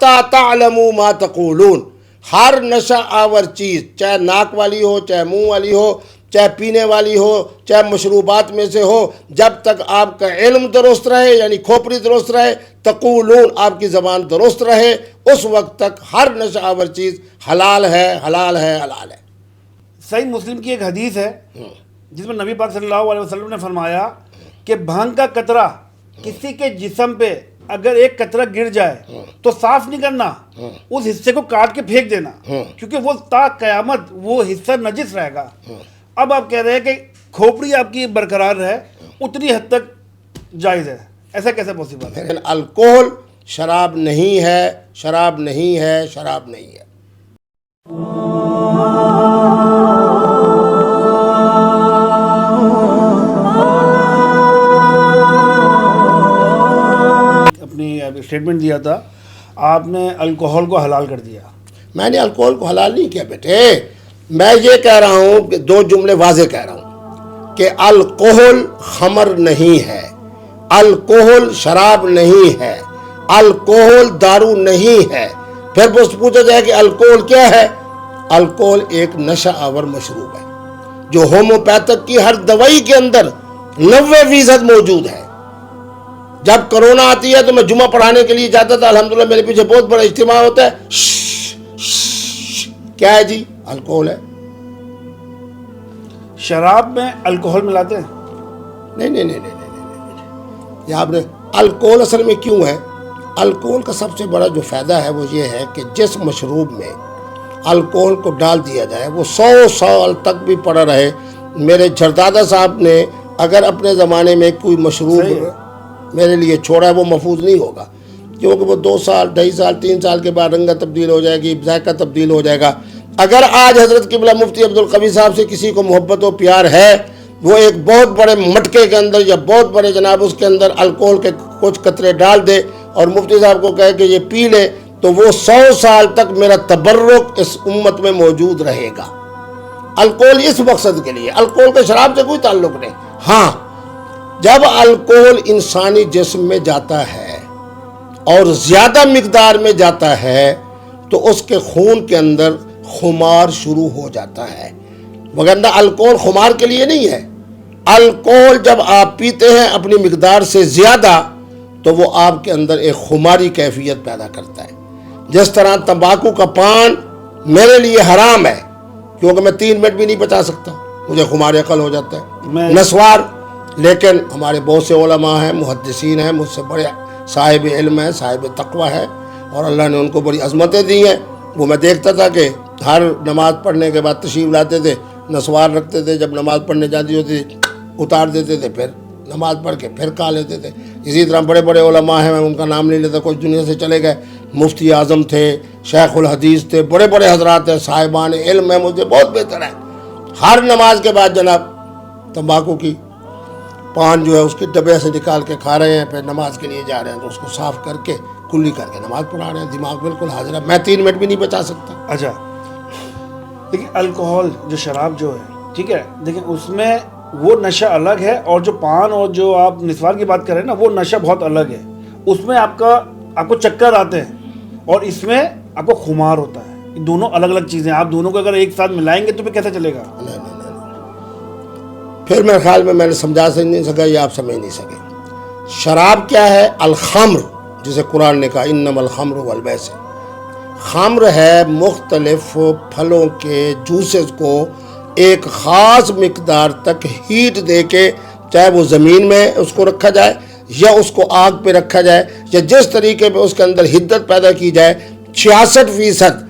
حتی تعلموا ما تقولون. ہر نشہ آور چیز، چاہے ناک والی ہو، چاہے منہ والی ہو، چاہے پینے والی ہو، چاہے مشروبات میں سے ہو، جب تک آپ کا علم درست رہے، یعنی کھوپڑی درست رہے، تقولون آپ کی زبان درست رہے، اس وقت تک ہر نشہ آور چیز حلال ہے، حلال ہے، حلال ہے. صحیح مسلم کی ایک حدیث ہے جس میں نبی پاک صلی اللہ علیہ وسلم نے فرمایا کہ بھنگ کا قطرہ کسی کے جسم پہ اگر ایک قطرہ گر جائے تو صاف نہیں کرنا، اس حصے کو کاٹ کے پھینک دینا، کیونکہ وہ تا قیامت وہ حصہ نجس رہے گا. اب آپ کہہ رہے ہیں کہ کھوپڑی آپ کی برقرار رہے، اتنی حد تک جائز ہے، ایسا کیسے پاسبل ہے؟ لیکن الکوہل شراب نہیں ہے، شراب نہیں ہے، شراب نہیں ہے. اپنی اسٹیٹمنٹ دیا تھا، آپ نے الکوہل کو حلال کر دیا. میں نے الکوہل کو حلال نہیں کیا بیٹے، میں یہ کہہ رہا ہوں کہ دو جملے واضح کہہ رہا ہوں کہ الکوہل خمر نہیں ہے، الکوہل شراب نہیں ہے، الکوہل دارو نہیں ہے. پھر پوچھا جائے کہ الکوہل کیا ہے؟ الکوہل ایک نشہ آور مشروب ہے جو ہومیوپیتھک کی ہر دوائی کے اندر 90% موجود ہے. جب کرونا آتی ہے تو میں جمعہ پڑھانے کے لیے جاتا تھا، الحمدللہ میرے پیچھے بہت بڑا اجتماع ہوتا ہے. کیا ہے جی؟ الکوہل ہے. شراب میں الکوہل ملاتے ہیں؟ نہیں. یہ آپ نے الکوہل اصل میں کیوں ہے؟ الکوہل کا سب سے بڑا جو فائدہ ہے وہ یہ ہے کہ جس مشروب میں الکوہل کو ڈال دیا جائے وہ 100 سال تک بھی پڑا رہے. میرے جھردادا صاحب نے اگر اپنے زمانے میں کوئی مشروب میرے لیے چھوڑا ہے وہ محفوظ نہیں ہوگا، کیونکہ وہ 2 سال 2.5 سال 3 سال کے بعد رنگت تبدیل ہو جائے گی، ذائقہ تبدیل ہو جائے گا. اگر آج حضرت قبلہ مفتی عبدالقوی صاحب سے کسی کو محبت و پیار ہے، وہ ایک بہت بڑے مٹکے کے اندر یا بہت بڑے جناب اس کے اندر الکوہل کے کچھ قطرے ڈال دے اور مفتی صاحب کو کہے کہ یہ پی لے، تو وہ 100 سال تک میرا تبرک اس امت میں موجود رہے گا. الکوہل اس مقصد کے لیے، الکوہل کے شراب سے کوئی تعلق نہیں. ہاں، جب الکوہل انسانی جسم میں جاتا ہے اور زیادہ مقدار میں جاتا ہے تو اس کے خون کے اندر خمار شروع ہو جاتا ہے، وگرنہ الکوہل خمار کے لیے نہیں ہے. الکوہل جب آپ پیتے ہیں اپنی مقدار سے زیادہ تو وہ آپ کے اندر ایک خماری کیفیت پیدا کرتا ہے. جس طرح تمباکو کا پان میرے لیے حرام ہے کیونکہ میں 3 منٹ بھی نہیں بچا سکتا، مجھے خمار عقل ہو جاتا ہے، نسوار. لیکن ہمارے بہت سے علماء ہیں، محدثین ہیں، مجھ سے بڑے صاحب علم ہیں، صاحب تقوی ہے، اور اللہ نے ان کو بڑی عظمتیں دی ہیں. وہ میں دیکھتا تھا کہ ہر نماز پڑھنے کے بعد تشریف لاتے تھے، نسوار رکھتے تھے، جب نماز پڑھنے جاتی ہوتی اتار دیتے تھے، پھر نماز پڑھ کے پھر کھا لیتے تھے. اسی طرح بڑے بڑے علماء ہیں، میں ان کا نام نہیں لیتا، کچھ دنیا سے چلے گئے، مفتی اعظم تھے، شیخ الحدیث تھے، بڑے بڑے حضرات ہیں، صاحبان علم ہیں، مجھے بہت بہتر ہے. ہر نماز کے بعد جناب تمباکو کی پان جو ہے اس کے ڈبے سے نکال کے کھا رہے ہیں، پھر نماز کے لیے جا رہے ہیں تو اس کو صاف کر کے کلی کر کے نماز پڑھا رہے ہیں. دماغ بالکل حاضر ہے، میں 3 منٹ بھی نہیں بچا سکتا. اچھا، لیکن الکوہل جو شراب جو ہے، ٹھیک ہے، لیکن اس میں وہ نشہ الگ ہے، اور جو پان اور جو آپ نسوار کی بات کر رہے ہیں نا، وہ نشہ بہت الگ ہے. اس میں آپ کو چکر آتے ہیں اور اس میں آپ کو خمار ہوتا ہے. یہ دونوں الگ الگ چیزیں، آپ دونوں کو اگر ایک ساتھ ملائیں گے تو پھر کیسے چلے گا؟ نہیں. پھر میرے خیال میں نے سمجھا نہیں سکا، یہ آپ سمجھ نہیں سکے. شراب کیا ہے؟ الخمر، جسے قرآن نے کہا انما الخمر والمیسر. خمر ہے مختلف پھلوں کے جوسز کو ایک خاص مقدار تک ہیٹ دے کے، چاہے وہ زمین میں اس کو رکھا جائے یا اس کو آگ پہ رکھا جائے یا جس طریقے پہ اس کے اندر حدت پیدا کی جائے، 66%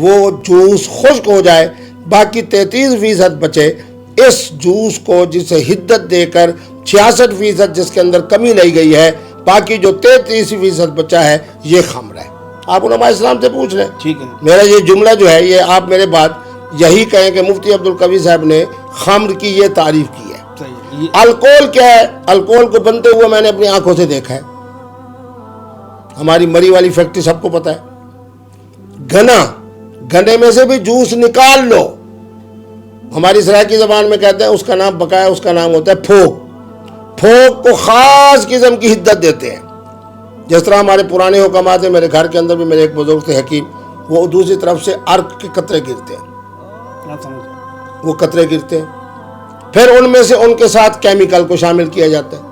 وہ جوس خشک ہو جائے، باقی 33% بچے. اس جوس کو جسے حدت دے کر 66% جس کے اندر کمی لائی گئی ہے، باقی جو 33% بچا ہے یہ خمر ہے. آپ علماء اسلام سے پوچھ لیں. ٹھیک ہے، میرا یہ جملہ جو ہے یہ آپ میرے بعد یہی کہیں کہ مفتی عبدالقوی صاحب نے خمر کی یہ تعریف کی ہے. الکوہل کیا ہے؟ الکوہل کو بنتے ہوئے میں نے اپنی آنکھوں سے دیکھا ہے. ہماری مری والی فیکٹری سب کو پتہ ہے. گنے میں سے بھی جوس نکال لو. ہماری سرائکی زبان میں کہتے ہیں اس کا نام بقایا، اس کا نام ہوتا ہے پھوک. پھوک کو خاص قسم کی حدت دیتے ہیں جس طرح ہمارے پرانے حکامات ہیں، میرے گھر کے اندر بھی میرے ایک بزرگ تھے حکیم، وہ دوسری طرف سے عرق کے قطرے گرتے ہیں، نہ سمجھ وہ قطرے گرتے ہیں، پھر ان میں سے ان کے ساتھ کیمیکل کو شامل کیا جاتا ہے۔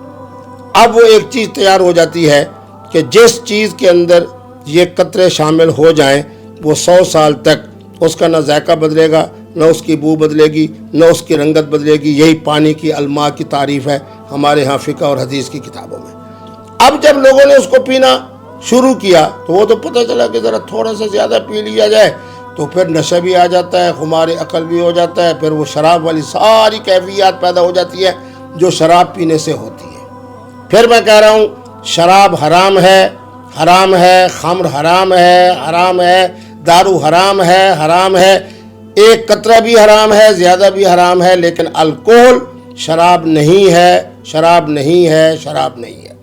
اب وہ ایک چیز تیار ہو جاتی ہے کہ جس چیز کے اندر یہ قطرے شامل ہو جائیں وہ 100 سال تک اس کا نہ ذائقہ بدلے گا، نہ اس کی بو بدلے گی، نہ اس کی رنگت بدلے گی۔ یہی پانی کی الماء کی تعریف ہے ہمارے ہاں فقہ اور حدیث کی کتابوں میں۔ اب جب لوگوں نے اس کو پینا شروع کیا تو وہ تو پتہ چلا کہ ذرا تھوڑا سا زیادہ پی لیا جائے تو پھر نشہ بھی آ جاتا ہے، خمار عقل بھی ہو جاتا ہے، پھر وہ شراب والی ساری کیفیات پیدا ہو جاتی ہے جو شراب پینے سے ہوتی ہے۔ پھر میں کہہ رہا ہوں شراب حرام ہے، حرام ہے، خمر حرام ہے، حرام ہے، دارو حرام ہے، حرام ہے، ایک قطرہ بھی حرام ہے، زیادہ بھی حرام ہے، لیکن الکوہل شراب نہیں ہے، شراب نہیں ہے، شراب نہیں ہے۔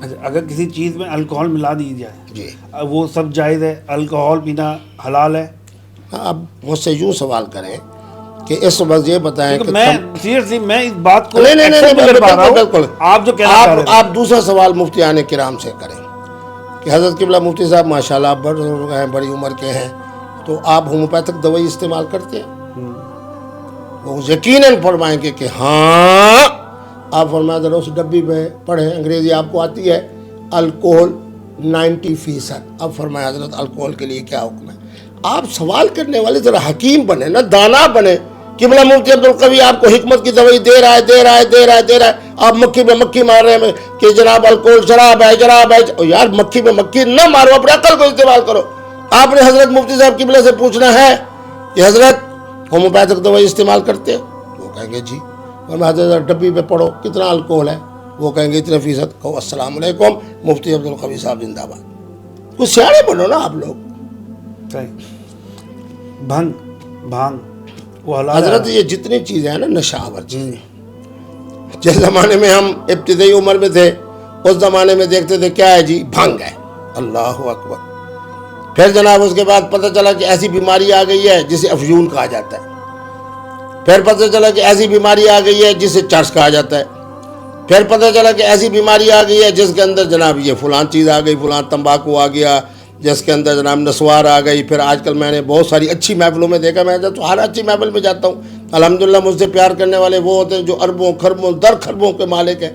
اچھا، اگر کسی چیز میں الکوہل ملا دی جائے جی وہ سب جائز ہے، الکوہل پینا حلال ہے؟ اب مجھ سے یوں سوال کریں کہ اس وقت یہ بتائیں کیونکہ کہ میں سیریسلی میں اس بات کو نہیں نہیں accept نہیں کر پا رہا ہوں۔ بالکل آپ جو کہنا چاہ رہے ہیں، آپ دوسرا سوال مفتیان کرام سے کریں کہ حضرت قبلہ مفتی صاحب ماشاءاللہ بزرگ ہیں، بڑی عمر کے ہیں، تو آپ ہومیوپیتھک دوائی استعمال کرتے ہیں؟ وہ یقیناً فرمائیں گے کہ ہاں۔ آپ فرمایا ذرا اس ڈبی میں پڑھیں، انگریزی آپ کو آتی ہے، الکوہل 90%۔ اب فرمایا حضرت الکوہل کے لیے کیا حکم ہے؟ آپ سوال کرنے والے ذرا حکیم بنے نا، دانا بنے۔ قبلہ مفتی عبدالقوی آپ کو حکمت کی دوائی دے رہا ہے، آپ مکھی میں مکھی مار رہے ہیں کہ جناب الکوہل شراب ہے، شراب ہے۔ یار مکھی میں مکھی نہ مارو، اپنے عقل کو استعمال کرو۔ آپ نے حضرت مفتی صاحب قبلہ سے پوچھنا ہے کہ حضرت ہومیوپیتھک دوائی استعمال کرتے ہیں؟ وہ کہیں گے جی۔ اور میں حضرت ڈبی پہ پڑھو کتنا الکوہل ہے، وہ کہیں گے اتنے فیصد۔ کہو السلام علیکم مفتی عبدالقوی صاحب زندہ باد۔ کچھ سیاڑے بنو نا آپ لوگ۔ صحیح۔ بھنگ وہ حلال ہے؟ حضرت یہ جتنی چیزیں ہیں نا نشہ آور چیزیں، جس زمانے میں ہم ابتدائی عمر میں تھے اس زمانے میں دیکھتے تھے کیا ہے جی، بھنگ ہے، اللہ اکبر۔ پھر جناب اس کے بعد پتہ چلا کہ ایسی بیماری آ گئی ہے جسے افیون کہا جاتا ہے۔ پھر پتہ چلا کہ ایسی بیماری آ گئی ہے جسے چرس کہا جاتا ہے۔ پھر پتہ چلا کہ ایسی بیماری آ گئی ہے جس کے اندر جناب یہ فلان چیز آ گئی، فلان تمباکو آ گیا، جس کے اندر جناب نسوار آ گئی۔ پھر آج کل میں نے بہت ساری اچھی محفلوں میں دیکھا، میں تو ہر اچھی محفل میں جاتا ہوں، الحمدللہ مجھ سے پیار کرنے والے وہ ہوتے ہیں جو اربوں خربوں در خربوں کے مالک ہیں۔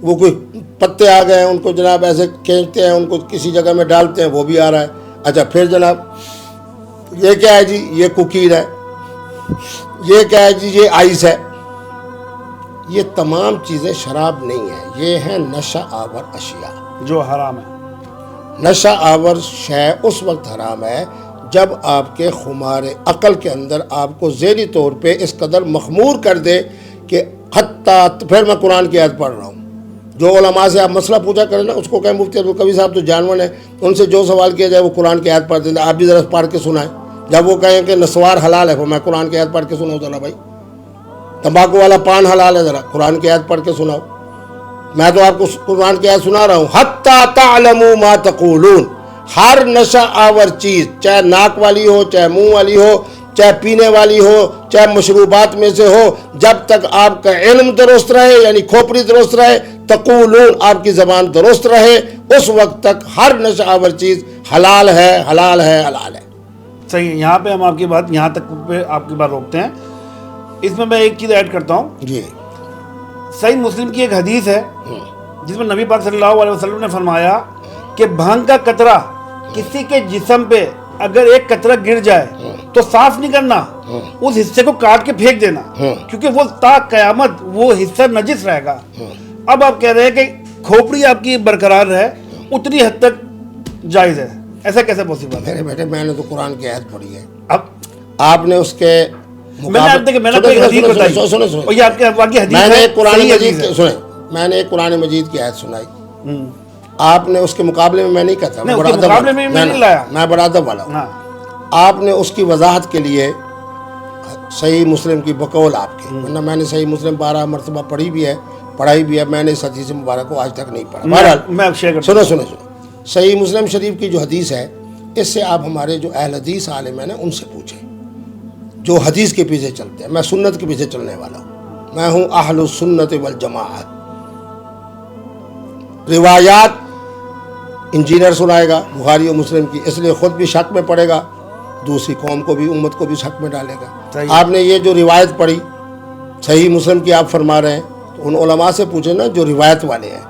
وہ کوئی پتے آ گئے ہیں ان کو جناب ایسے کھینچتے ہیں، ان کو کسی جگہ میں ڈالتے ہیں، وہ بھی آ رہا ہے۔ اچھا پھر جناب یہ کیا ہے جی، یہ کوکیر ہے، یہ کیا ہے جی، یہ آئس ہے۔ یہ تمام چیزیں شراب نہیں ہیں، یہ ہیں نشہ آور اشیاء جو حرام ہے۔ نشہ آور شے اس وقت حرام ہے جب آپ کے خمار عقل کے اندر آپ کو ذہنی طور پہ اس قدر مخمور کر دے کہ حتیٰ، پھر میں قرآن کی آیت پڑھ رہا ہوں، جو علماء سے آپ مسئلہ پوچھا کریں نا، اس کو کہیں مفتی عبدالقوی صاحب تو جانور ہیں، ان سے جو سوال کیا جائے وہ قرآن کی آیت پڑھ دیں، آپ بھی ذرا پڑھ کے سنائیں۔ جب وہ کہیں کہ نسوار حلال ہے تو میں قرآن کی آیت پڑھ کے سناؤں ذرا بھائی۔ تمباکو والا پان حلال ہے، ذرا قرآن کی آیت پڑھ کے سناؤ۔ میں تو آپ کو قرآن کی آیت سنا رہا ہوں، حتیٰ تعلموا ما تقولون۔ ہر نشہ آور چیز، چاہے ناک والی ہو، چاہے منہ والی ہو، چاہے پینے والی ہو، چاہے مشروبات میں سے ہو، جب تک آپ کا علم درست رہے، یعنی کھوپڑی درست رہے، تقولون آپ کی زبان درست رہے، اس وقت تک ہر نشہ آور چیز حلال ہے، حلال ہے، حلال ہے۔ صحیح ہے، یہاں پہ ہم آپ کی بات یہاں تک پہ آپ کی بات روکتے ہیں۔ اس میں ایک چیز ایڈ کرتا ہوں۔ جی صحیح مسلم کی ایک حدیث ہے جس میں نبی پاک صلی اللہ علیہ وسلم نے فرمایا کہ بھنگ کا قطرہ کسی کے جسم پہ اگر ایک قطرہ گر جائے تو صاف نہیں کرنا، اس حصے کو کاٹ کے پھینک دینا، کیونکہ وہ تا قیامت وہ حصہ نجس رہے گا۔ اب آپ کہہ رہے ہیں کہ کھوپڑی آپ کی برقرار رہے، اتنی حد تک جائز ہے، ایسا کیسے پاسبل ہے؟ میرے بیٹے میں نے تو قرآن کی آیت پڑھی ہے، اب آپ نے اس کے میں نے ایک حدیث بتائی اور یہ آپ کے واقعی حدیث میں نے ہے، ایک قرآن صحیح مجید حدیث ہے۔ سنیں، میں نے ایک قرآن مجید کی آیت سنائی، آپ نے اس کے مقابلے میں، میں نہیں کہتا، نہیں، اس کے مقابلے میں میں نہیں لایا، میں بڑا ادب والا ہوں۔ ہاں، آپ نے اس کی وضاحت کے لیے صحیح مسلم کی بقول آپ کی، ورنہ میں نے صحیح مسلم 12 مرتبہ پڑھی بھی ہے، پڑھائی بھی ہے، میں نے اس حدیث مبارک کو آج تک نہیں پڑھا۔ بہرحال میں شیئر کرتا سنو سنو سنو، صحیح مسلم شریف کی جو حدیث ہے، اس سے آپ ہمارے جو اہل حدیث عالم ہیں نا ان سے پوچھیں جو حدیث کے پیچھے چلتے ہیں۔ میں سنت کے پیچھے چلنے والا ہوں، میں ہوں اہل السنت والجماعت۔ روایات انجینئر سنائے گا بخاری و مسلم کی، اس لیے خود بھی شک میں پڑے گا، دوسری قوم کو بھی، امت کو بھی شک میں ڈالے گا۔ صحیح۔ آپ نے یہ جو روایت پڑھی صحیح مسلم کی آپ فرما رہے ہیں، تو ان علماء سے پوچھیں نا جو روایت والے ہیں،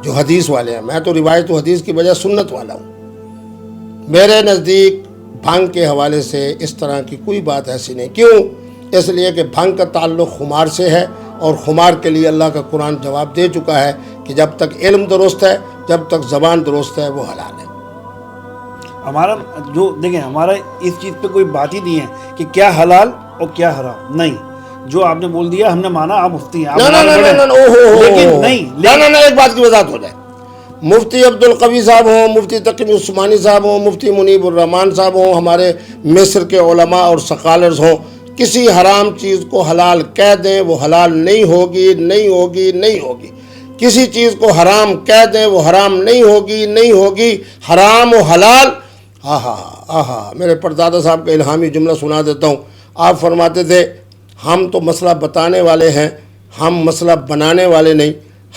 جو حدیث والے ہیں۔ میں تو روایت و حدیث کی بجائے سنت والا ہوں۔ میرے نزدیک بھنگ کے حوالے سے اس طرح کی کوئی بات ایسی نہیں۔ کیوں؟ اس لیے کہ بھنگ کا تعلق خمار سے ہے، اور خمار کے لیے اللہ کا قرآن جواب دے چکا ہے کہ جب تک علم درست ہے، جب تک زبان درست ہے، وہ حلال ہے۔ ہمارا جو دیکھیں، ہمارا اس چیز پہ کوئی بات ہی نہیں ہے کہ کیا حلال اور کیا حرام، نہیں، جو آپ نے بول دیا ہم نے مانا، آپ مفتی ہیں، آپ نہ ہمارے بڑے ہیں۔ لیکن نہیں، نہ ایک بات کی وضاحت ہو جائے۔ مفتی عبدالقوی صاحب ہوں، مفتی تقی عثمانی صاحب ہوں، مفتی منیب الرحمان صاحب ہوں، ہمارے مصر کے علماء اور سکالرز ہوں، کسی حرام چیز کو حلال کہہ دیں وہ حلال نہیں ہوگی، نہیں ہوگی، نہیں ہوگی۔ کسی چیز کو حرام کہہ دیں وہ حرام نہیں ہوگی، نہیں ہوگی۔ حرام و حلال، آہا آہا، میرے پردادا صاحب کا الہامی جملہ سنا دیتا ہوں۔ آپ فرماتے تھے ہم تو مسئلہ بتانے والے ہیں، ہم مسئلہ بنانے والے نہیں،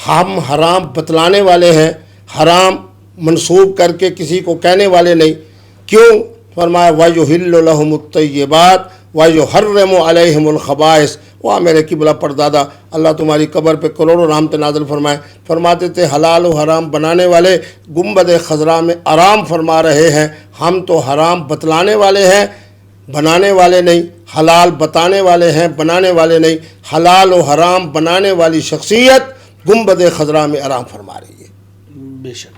ہم حرام بتلانے والے ہیں، حرام منسوب کر کے کسی کو کہنے والے نہیں۔ کیوں؟ فرمایا وَيُحِلُّ لَهُمُ الطَّيِّبَاتِ وَيُحَرِّمُ عَلَيْهِمُ الْخَبَائِثَ۔ وہ میرے قبلہ پردادا، اللہ تمہاری قبر پہ کروڑوں رحمت نازل فرمائے، فرماتے تھے حلال و حرام بنانے والے گنبد خضراء میں آرام فرما رہے ہیں، ہم تو حرام بتلانے والے ہیں، بنانے والے نہیں، حلال بتانے والے ہیں، بنانے والے نہیں۔ حلال و حرام بنانے والی شخصیت گنبد خضراء میں آرام فرما رہی ہے۔ بے شک۔